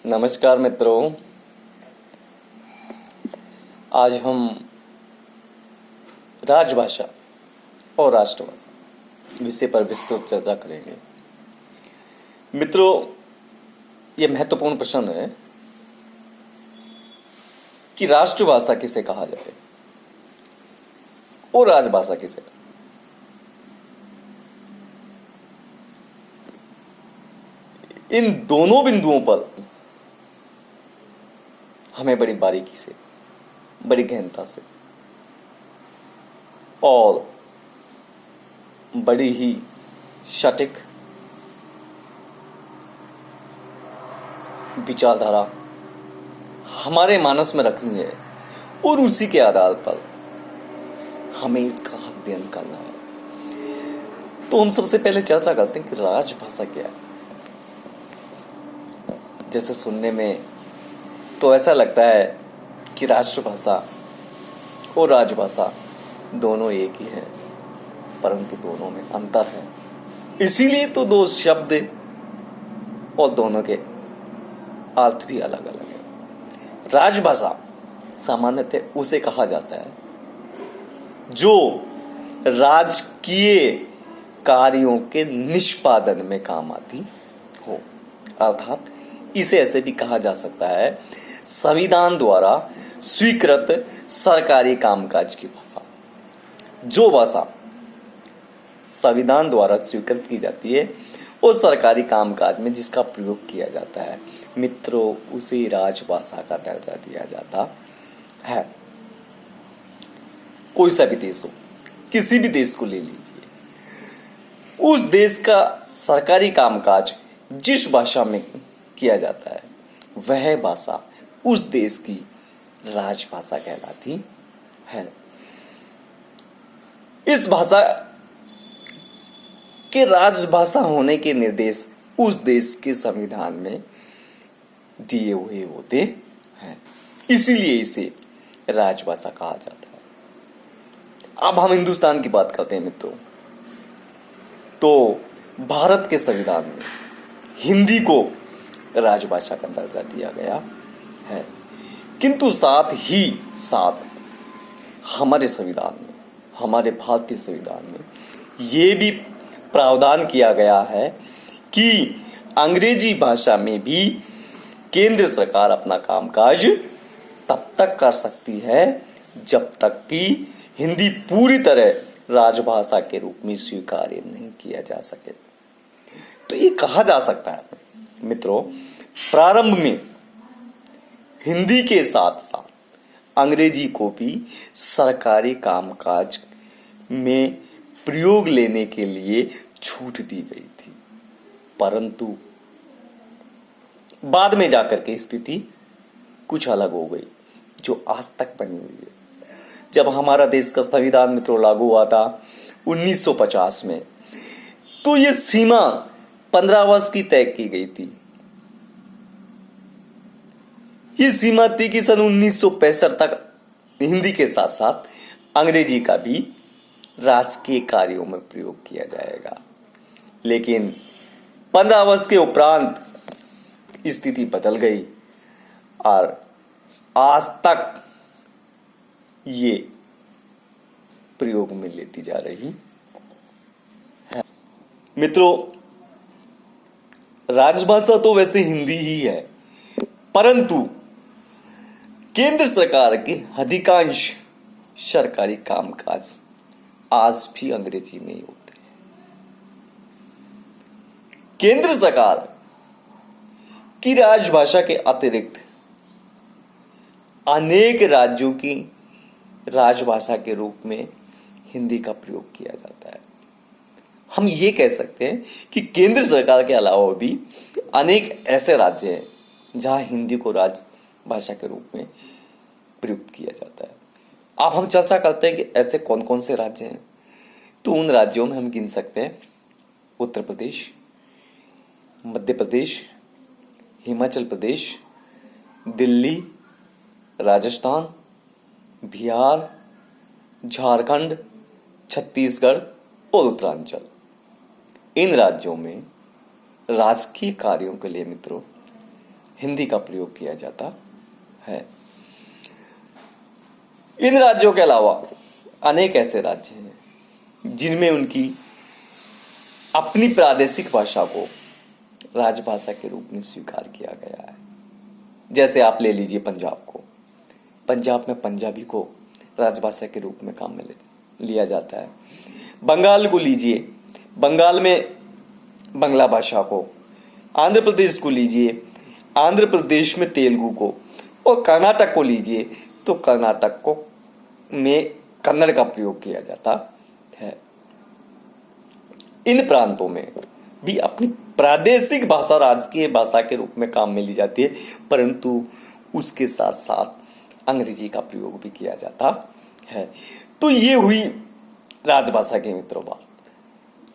नमस्कार मित्रों, आज हम राजभाषा और राष्ट्रभाषा विषय पर विस्तृत चर्चा करेंगे। मित्रों, यह महत्वपूर्ण प्रश्न है कि राष्ट्रभाषा किसे कहा जाए और राजभाषा किसे कहा। इन दोनों बिंदुओं पर हमें बड़ी बारीकी से, बड़ी गहनता से और बड़ी ही सटीक विचारधारा हमारे मानस में रखनी है और उसी के आधार पर हमें इसका अध्ययन करना है। तो हम सबसे पहले चर्चा करते हैं कि राजभाषा क्या है। जैसे सुनने में तो ऐसा लगता है कि राष्ट्रभाषा और राजभाषा दोनों एक ही हैं, परंतु दोनों में अंतर है। इसीलिए तो दो शब्द और दोनों के अर्थ भी अलग अलग है। राजभाषा सामान्यतः उसे कहा जाता है जो राजकीय कार्यों के निष्पादन में काम आती हो, अर्थात इसे ऐसे भी कहा जा सकता है संविधान द्वारा स्वीकृत सरकारी कामकाज की भाषा। जो भाषा संविधान द्वारा स्वीकृत की जाती है और सरकारी कामकाज में जिसका प्रयोग किया जाता है, मित्रों, उसे राजभाषा का दर्जा दिया जाता है। कोई सा भी देश हो, किसी भी देश को ले लीजिए, उस देश का सरकारी कामकाज जिस भाषा में किया जाता है वह भाषा उस देश की राजभाषा कहलाती है। इस भाषा के राजभाषा होने के निर्देश उस देश के संविधान में दिए हुए होते हैं, इसीलिए इसे राजभाषा कहा जाता है। अब हम हिंदुस्तान की बात करते हैं मित्रों, तो भारत के संविधान में हिंदी को राजभाषा का दर्जा दिया गया है, किंतु साथ ही साथ हमारे संविधान में, हमारे भारतीय संविधान में ये भी प्रावधान किया गया है कि अंग्रेजी भाषा में भी केंद्र सरकार अपना कामकाज तब तक कर सकती है जब तक कि हिंदी पूरी तरह राजभाषा के रूप में स्वीकार्य नहीं किया जा सके। तो ये कहा जा सकता है मित्रों, प्रारंभ में हिंदी के साथ साथ अंग्रेजी को भी सरकारी कामकाज में प्रयोग लेने के लिए छूट दी गई थी, परंतु बाद में जाकर के स्थिति कुछ अलग हो गई, जो आज तक बनी हुई है। जब हमारा देश का संविधान मित्रों लागू हुआ था 1950 में, तो ये सीमा 15 वर्ष की तय की गई थी। ये सीमा थी कि सन 1965 तक हिंदी के साथ साथ अंग्रेजी का भी राजकीय कार्यों में प्रयोग किया जाएगा, लेकिन 15 वर्ष के उपरांत स्थिति बदल गई और आज तक ये प्रयोग में लेती जा रही है। मित्रों, राजभाषा तो वैसे हिंदी ही है, परंतु केंद्र सरकार के अधिकांश सरकारी कामकाज आज भी अंग्रेजी में ही होते हैं। केंद्र सरकार की राजभाषा के अतिरिक्त अनेक राज्यों की राजभाषा के रूप में हिंदी का प्रयोग किया जाता है। हम ये कह सकते हैं कि केंद्र सरकार के अलावा भी अनेक ऐसे राज्य हैं जहां हिंदी को राजभाषा के रूप में प्रयुक्त किया जाता है। अब हम चर्चा करते हैं कि ऐसे कौन कौन से राज्य हैं। तो उन राज्यों में हम गिन सकते हैं उत्तर प्रदेश, मध्य प्रदेश, हिमाचल प्रदेश, दिल्ली, राजस्थान, बिहार, झारखंड, छत्तीसगढ़ और उत्तरांचल। इन राज्यों में राजकीय कार्यों के लिए मित्रों हिंदी का प्रयोग किया जाता है। इन राज्यों के अलावा अनेक ऐसे राज्य हैं जिनमें उनकी अपनी प्रादेशिक भाषा को राजभाषा के रूप में स्वीकार किया गया है। जैसे आप ले लीजिए पंजाब को, पंजाब में पंजाबी को राजभाषा के रूप में काम में लिया जाता है। बंगाल को लीजिए, बंगाल में बंगला भाषा को, आंध्र प्रदेश को लीजिए, आंध्र प्रदेश में तेलुगु को, और कर्नाटक को लीजिए तो कर्नाटक को में कन्नड़ का प्रयोग किया जाता है। इन प्रांतों में भी अपनी प्रादेशिक भाषा राजकीय भाषा के रूप में काम में ली जाती है, परंतु उसके साथ साथ अंग्रेजी का प्रयोग भी किया जाता है। तो ये हुई राजभाषा की मित्रों बात।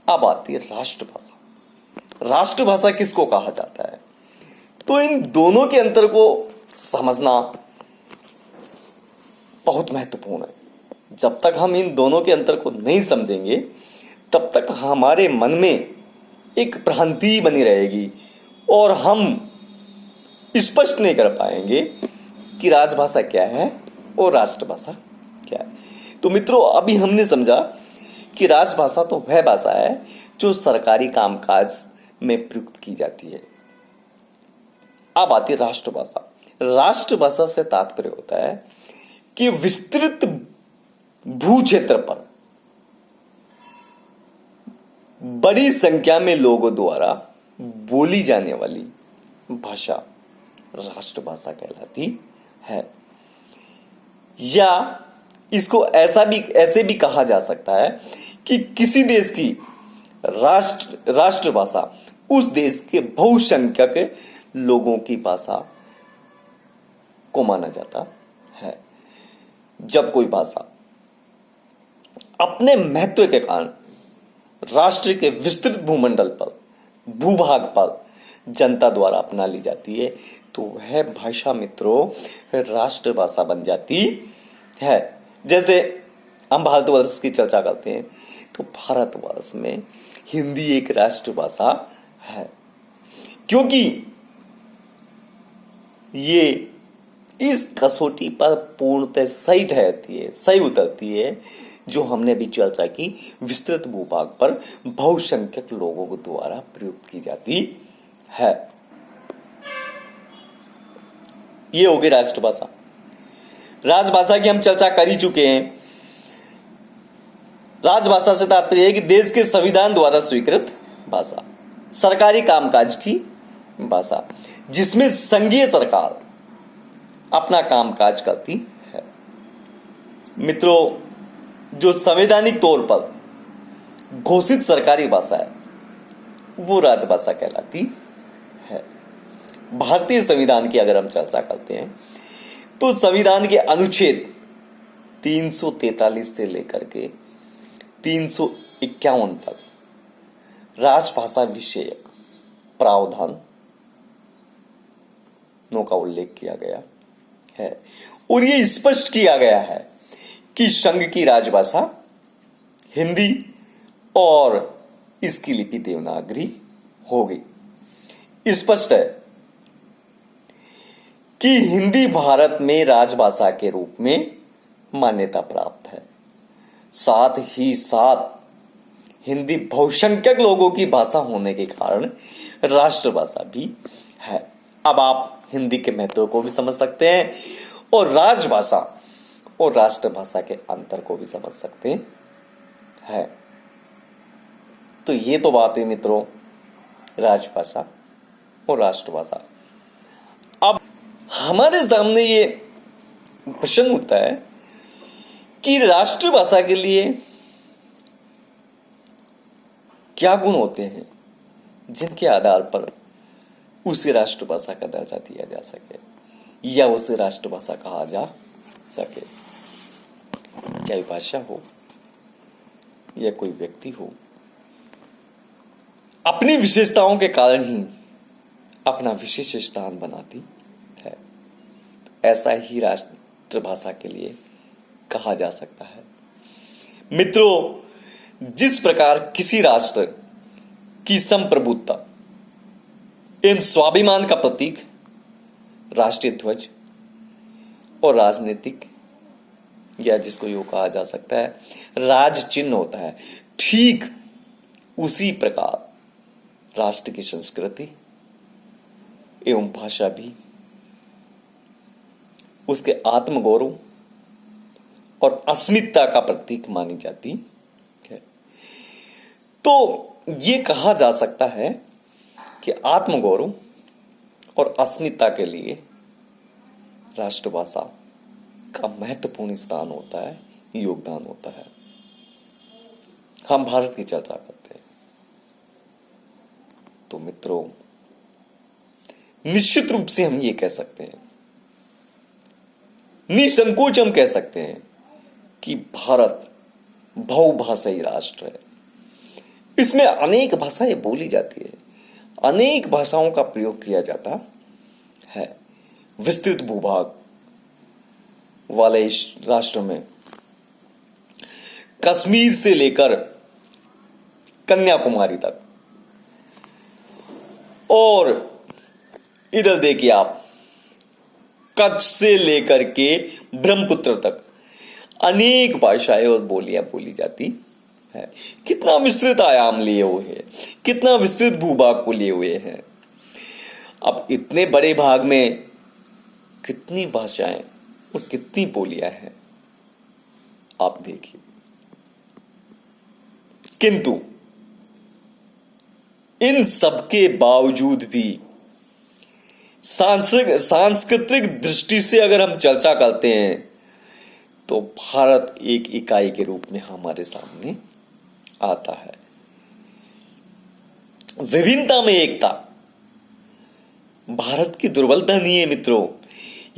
अब आती है राष्ट्रभाषा। राष्ट्रभाषा किसको कहा जाता है? तो इन दोनों के अंतर को समझना बहुत महत्वपूर्ण है। जब तक हम इन दोनों के अंतर को नहीं समझेंगे तब तक हमारे मन में एक भ्रांति बनी रहेगी और हम स्पष्ट नहीं कर पाएंगे कि राजभाषा क्या है और राष्ट्रभाषा क्या है। तो मित्रों, अभी हमने समझा कि राजभाषा तो वह भाषा है जो सरकारी कामकाज में प्रयुक्त की जाती है। अब आती है राष्ट्रभाषा। राष्ट्रभाषा से तात्पर्य होता है कि विस्तृत भू क्षेत्र पर बड़ी संख्या में लोगों द्वारा बोली जाने वाली भाषा राष्ट्रभाषा कहलाती है। या इसको ऐसे भी कहा जा सकता है कि किसी देश की राष्ट्रभाषा उस देश के बहुसंख्यक लोगों की भाषा को माना जाता है। जब कोई भाषा अपने महत्व के कारण राष्ट्र के विस्तृत भूमंडल पर, भूभाग पर जनता द्वारा अपना ली जाती है तो वह भाषा मित्रों राष्ट्रभाषा बन जाती है। जैसे हम भारतवर्ष की चर्चा करते हैं तो भारतवर्ष में हिंदी एक राष्ट्रभाषा है, क्योंकि ये इस कसौटी पर पूर्णतः सही ठहरती है, सही उतरती है, जो हमने भी चर्चा की, विस्तृत भूभाग पर बहुसंख्यक लोगों के द्वारा प्रयुक्त की जाती है। ये हो गई राष्ट्रभाषा। राजभाषा की हम चर्चा कर ही चुके हैं। राजभाषा से तात्पर्य है कि देश के संविधान द्वारा स्वीकृत भाषा, सरकारी कामकाज की भाषा, जिसमें संघीय सरकार अपना कामकाज करती है। मित्रों, जो संवैधानिक तौर पर घोषित सरकारी भाषा है वो राजभाषा कहलाती है। भारतीय संविधान की अगर हम चर्चा करते हैं तो संविधान के अनुच्छेद 343 से लेकर के 351 तक राजभाषा विषयक प्रावधानों का उल्लेख किया गया है और ये स्पष्ट किया गया है कि संघ की राजभाषा हिंदी और इसकी लिपि देवनागरी होगी। स्पष्ट है कि हिंदी भारत में राजभाषा के रूप में मान्यता प्राप्त है। साथ ही साथ हिंदी बहुसंख्यक लोगों की भाषा होने के कारण राष्ट्रभाषा भी है। अब आप हिंदी के महत्व को भी समझ सकते हैं और राजभाषा और राष्ट्रभाषा के अंतर को भी समझ सकते हैं। तो ये तो बात है मित्रों राजभाषा और राष्ट्रभाषा। अब हमारे सामने ये प्रश्न उठता है कि राष्ट्रभाषा के लिए क्या गुण होते हैं जिनके आधार पर उसे राष्ट्रभाषा का दर्जा दिया जा सके या उसे राष्ट्रभाषा कहा जा सके। चाहे भाषा हो या कोई व्यक्ति हो, अपनी विशेषताओं के कारण ही अपना विशेष स्थान बनाती है। ऐसा ही राष्ट्रभाषा के लिए कहा जा सकता है। मित्रों, जिस प्रकार किसी राष्ट्र की संप्रभुता एवं स्वाभिमान का प्रतीक राष्ट्रीय ध्वज और राजनीतिक, या जिसको यूं कहा जा सकता है राज चिन्ह होता है, ठीक उसी प्रकार राष्ट्र की संस्कृति एवं भाषा भी उसके आत्मगौरव और अस्मिता का प्रतीक मानी जाती है। तो ये कहा जा सकता है कि आत्मगौरव और अस्मिता के लिए राष्ट्रभाषा का महत्वपूर्ण स्थान होता है, योगदान होता है। हम भारत की चर्चा करते हैं तो मित्रों, निश्चित रूप से हम ये कह सकते हैं, निसंकोच हम कह सकते हैं कि भारत बहुभाषाई राष्ट्र है। इसमें अनेक भाषाएं बोली जाती है, अनेक भाषाओं का प्रयोग किया जाता है। विस्तृत भूभाग वाले इस राष्ट्र में कश्मीर से लेकर कन्याकुमारी तक, और इधर देखिए आप कच्छ से लेकर के ब्रह्मपुत्र तक अनेक भाषाएं और बोलियां बोली जाती है। कितना विस्तृत आयाम लिए हुए हैं, कितना विस्तृत भूभाग को लिए हुए हैं। अब इतने बड़े भाग में कितनी भाषाएं और कितनी बोलियां हैं, आप देखिए। किंतु इन सबके बावजूद भी सांस्कृतिक दृष्टि से अगर हम चर्चा करते हैं तो भारत एक इकाई के रूप में हमारे सामने आता है। विभिन्नता में एकता भारत की दुर्बलता नहीं है मित्रों,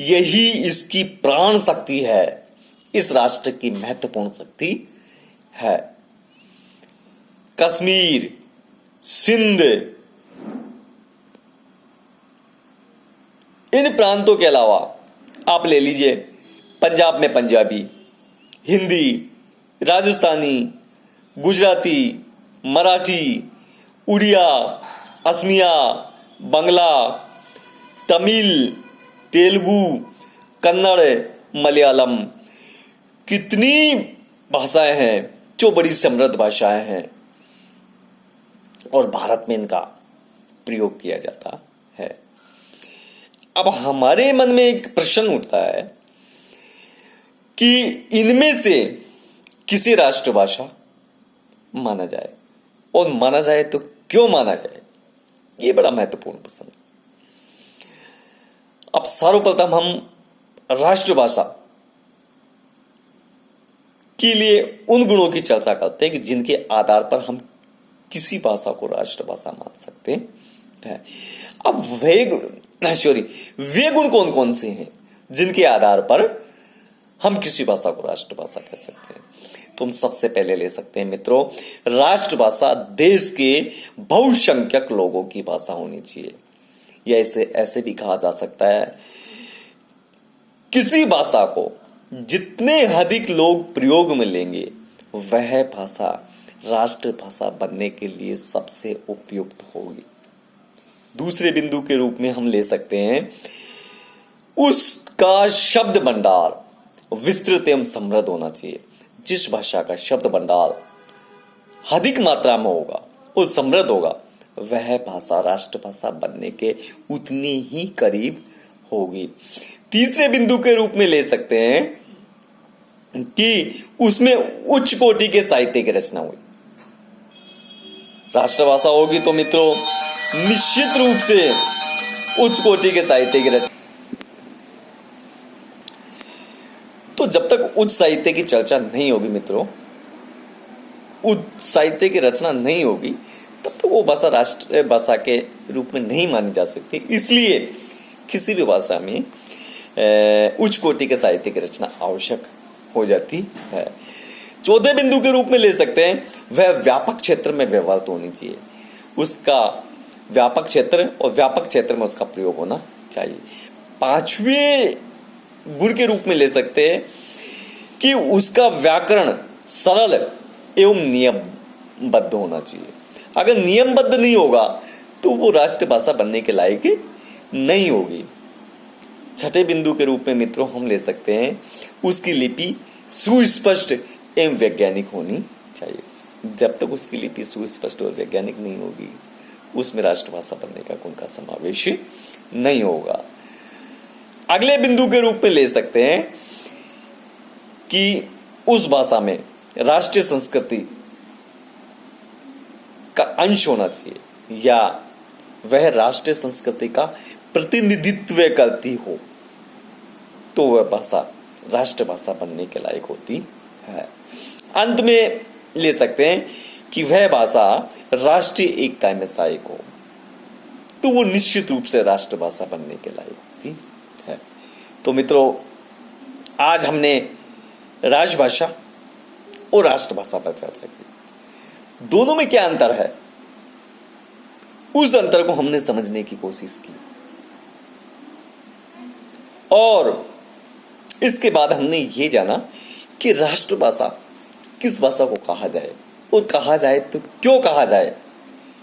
यही इसकी प्राण शक्ति है, इस राष्ट्र की महत्वपूर्ण शक्ति है। कश्मीर, सिंध, इन प्रांतों के अलावा आप ले लीजिए पंजाब में पंजाबी, हिंदी, राजस्थानी, गुजराती, मराठी, उड़िया, असमिया, बंगला, तमिल, तेलुगु, कन्नड़, मलयालम, कितनी भाषाएं हैं जो बड़ी समृद्ध भाषाएं हैं, और भारत में इनका प्रयोग किया जाता है। अब हमारे मन में एक प्रश्न उठता है कि इनमें से किसी राष्ट्रभाषा माना जाए, और माना जाए तो क्यों माना जाए, ये बड़ा महत्वपूर्ण प्रश्न है। अब सर्वप्रथम हम राष्ट्रभाषा के लिए उन गुणों की चर्चा करते हैं कि जिनके आधार पर हम किसी भाषा को राष्ट्रभाषा मान सकते हैं। अब वे गुण कौन कौन से हैं जिनके आधार पर हम किसी भाषा को राष्ट्रभाषा कह सकते हैं? तो हम सबसे पहले ले सकते हैं मित्रों, राष्ट्रभाषा देश के बहुसंख्यक लोगों की भाषा होनी चाहिए, या इसे ऐसे भी कहा जा सकता है, किसी भाषा को जितने अधिक लोग प्रयोग में लेंगे वह भाषा राष्ट्रभाषा बनने के लिए सबसे उपयुक्त होगी। दूसरे बिंदु के रूप में हम ले सकते हैं उसका शब्द भंडार विस्तृत एवं समृद्ध होना चाहिए। जिस भाषा का शब्द भंडार अधिक मात्रा में होगा और समृद्ध होगा, वह भाषा राष्ट्रभाषा बनने के उतनी ही करीब होगी। तीसरे बिंदु के रूप में ले सकते हैं कि उसमें उच्च कोटि के साहित्य की रचना हुई। राष्ट्रभाषा होगी तो मित्रों निश्चित रूप से उच्च कोटि के साहित्य की रचना। तो जब तक उच्च साहित्य की चर्चा नहीं होगी मित्रों, उच्च साहित्य की रचना नहीं होगी, तब तक वो भाषा राष्ट्रीय भाषा के रूप में नहीं मानी जा सकती। इसलिए किसी भी भाषा में उच्च कोटि के साहित्य की रचना आवश्यक हो जाती है। चौथे बिंदु के रूप में ले सकते हैं, वह व्यापक क्षेत्र में व्यवहार होनी चाहिए। उसका व्यापक क्षेत्र और व्यापक क्षेत्र में उसका प्रयोग होना चाहिए। पांचवें गुण के रूप में ले सकते हैं कि उसका व्याकरण सरल एवं नियमबद्ध होना चाहिए। अगर नियमबद्ध नहीं होगा तो वो राष्ट्रभाषा बनने के लायक नहीं होगी। छठे बिंदु के रूप में मित्रों हम ले सकते हैं उसकी लिपि सुस्पष्ट एवं वैज्ञानिक होनी चाहिए। जब तक उसकी लिपि सुस्पष्ट और वैज्ञानिक नहीं होगी उसमें राष्ट्रभाषा बनने का गुण का समावेश नहीं होगा। अगले बिंदु के रूप में ले सकते हैं कि उस भाषा में राष्ट्रीय संस्कृति का अंश होना चाहिए या वह राष्ट्रीय संस्कृति का प्रतिनिधित्व करती हो तो वह भाषा राष्ट्रभाषा बनने के लायक होती है। अंत में ले सकते हैं कि वह भाषा राष्ट्रीय एकता में सहायक हो तो वो निश्चित रूप से राष्ट्रभाषा बनने के लायक होती है। तो मित्रों, आज हमने राजभाषा और राष्ट्रभाषा पर चर्चा की। दोनों में क्या अंतर है उस अंतर को हमने समझने की कोशिश की और इसके बाद हमने ये जाना कि राष्ट्रभाषा किस भाषा को कहा जाए और कहा जाए तो क्यों कहा जाए,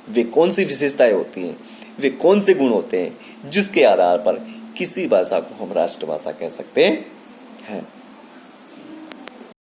वे कौन सी विशेषताएं होती हैं, वे कौन से गुण होते हैं जिसके आधार पर किसी भाषा को हम राष्ट्रभाषा कह सकते हैं।